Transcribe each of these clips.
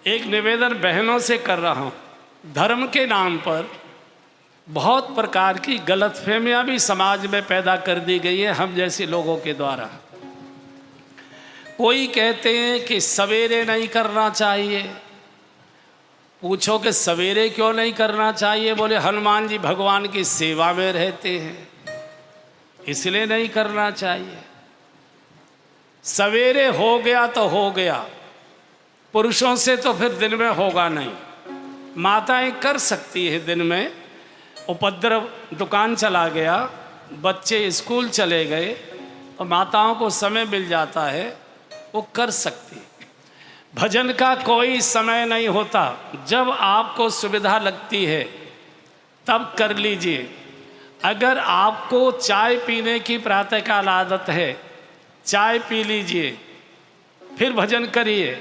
एक निवेदन बहनों से कर रहा हूँ। धर्म के नाम पर बहुत प्रकार की गलतफहमियां भी समाज में पैदा कर दी गई है हम जैसे लोगों के द्वारा। कोई कहते हैं कि सवेरे नहीं करना चाहिए। पूछो कि सवेरे क्यों नहीं करना चाहिए? बोले हनुमान जी भगवान की सेवा में रहते हैं इसलिए नहीं करना चाहिए। सवेरे हो गया तो हो गया, पुरुषों से तो फिर दिन में होगा नहीं। माताएं कर सकती है दिन में, उपद्रव दुकान चला गया, बच्चे स्कूल चले गए और माताओं को समय मिल जाता है, वो कर सकती है। भजन का कोई समय नहीं होता, जब आपको सुविधा लगती है तब कर लीजिए। अगर आपको चाय पीने की प्रातःकाल आदत है, चाय पी लीजिए फिर भजन करिए।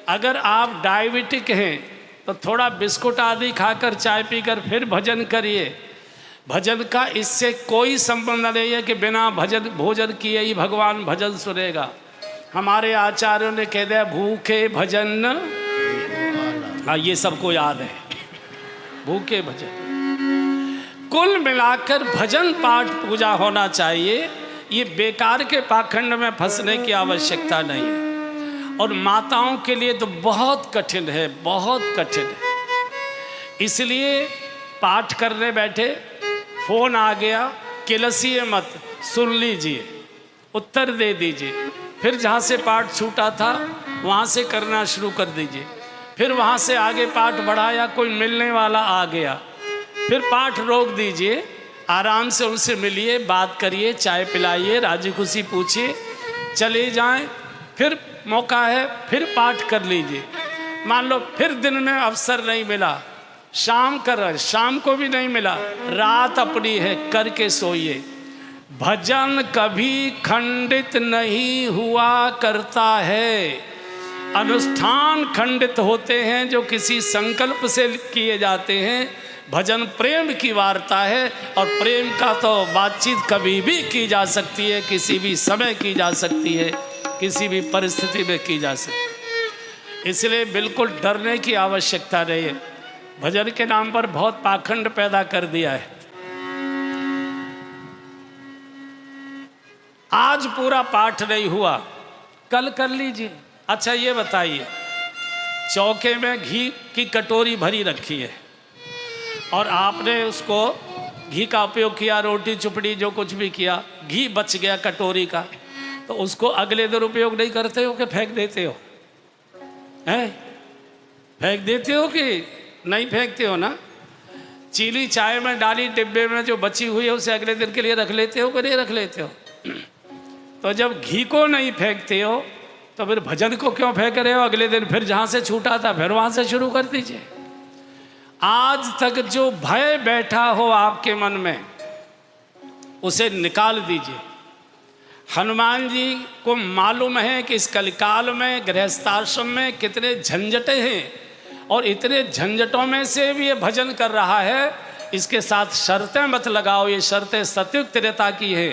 अगर आप डायबिटिक हैं तो थोड़ा बिस्कुट आदि खाकर चाय पीकर फिर भजन करिए। भजन का इससे कोई संबंध नहीं है कि बिना भोजन किए ही भगवान भजन सुनेगा। हमारे आचार्यों ने कह दिया भूखे भजन, हाँ ये सबको याद है, भूखे भजन। कुल मिलाकर भजन पाठ पूजा होना चाहिए। ये बेकार के पाखंड में फंसने की आवश्यकता नहीं है। और माताओं के लिए तो बहुत कठिन है, बहुत कठिन है। इसलिए पाठ करने बैठे फोन आ गया, किलसिए मत, सुन लीजिए, उत्तर दे दीजिए। फिर जहाँ से पाठ छूटा था वहाँ से करना शुरू कर दीजिए। फिर वहाँ से आगे पाठ बढ़ाया, कोई मिलने वाला आ गया, फिर पाठ रोक दीजिए, आराम से उनसे मिलिए, बात करिए, चाय पिलाइए, राजी खुशी पूछिए, चले जाएं। फिर मौका है फिर पाठ कर लीजिए। मान लो फिर दिन में अवसर नहीं मिला, शाम कर, शाम को भी नहीं मिला, रात अपनी है, करके सोइए। भजन कभी खंडित नहीं हुआ करता है। अनुष्ठान खंडित होते हैं जो किसी संकल्प से किए जाते हैं। भजन प्रेम की वार्ता है और प्रेम का तो बातचीत कभी भी की जा सकती है, किसी भी समय की जा सकती है, किसी भी परिस्थिति में की जा सकती है। इसलिए बिल्कुल डरने की आवश्यकता नहीं है। भजन के नाम पर बहुत पाखंड पैदा कर दिया है। आज पूरा पाठ नहीं हुआ, कल कर लीजिए। अच्छा ये बताइए, चौके में घी की कटोरी भरी रखी है और आपने उसको घी का उपयोग किया, रोटी चुपड़ी जो कुछ भी किया, घी बच गया कटोरी का, तो उसको अगले दिन उपयोग नहीं करते हो कि फेंक देते हो? हैं? फेंक देते हो कि नहीं फेंकते हो ना? चीनी चाय में डाली डिब्बे में जो बची हुई है उसे अगले दिन के लिए रख लेते हो कि नहीं रख लेते हो? तो जब घी को नहीं फेंकते हो तो फिर भजन को क्यों फेंक रहे हो? अगले दिन फिर जहाँ से छूटा था फिर वहाँ से शुरू कर दीजिए। आज तक जो भय बैठा हो आपके मन में उसे निकाल दीजिए। हनुमान जी को मालूम है कि इस कलिकाल में गृहस्थाश्रम में कितने झंझटें हैं और इतने झंझटों में से भी ये भजन कर रहा है। इसके साथ शर्तें मत लगाओ, ये शर्तें सतयुग त्रेता की है,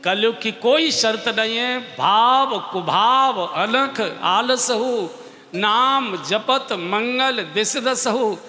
कलयुग की कोई शर्त नहीं है। भाव कुभाव अलख आलस हो, नाम जपत मंगल दिस दस हो।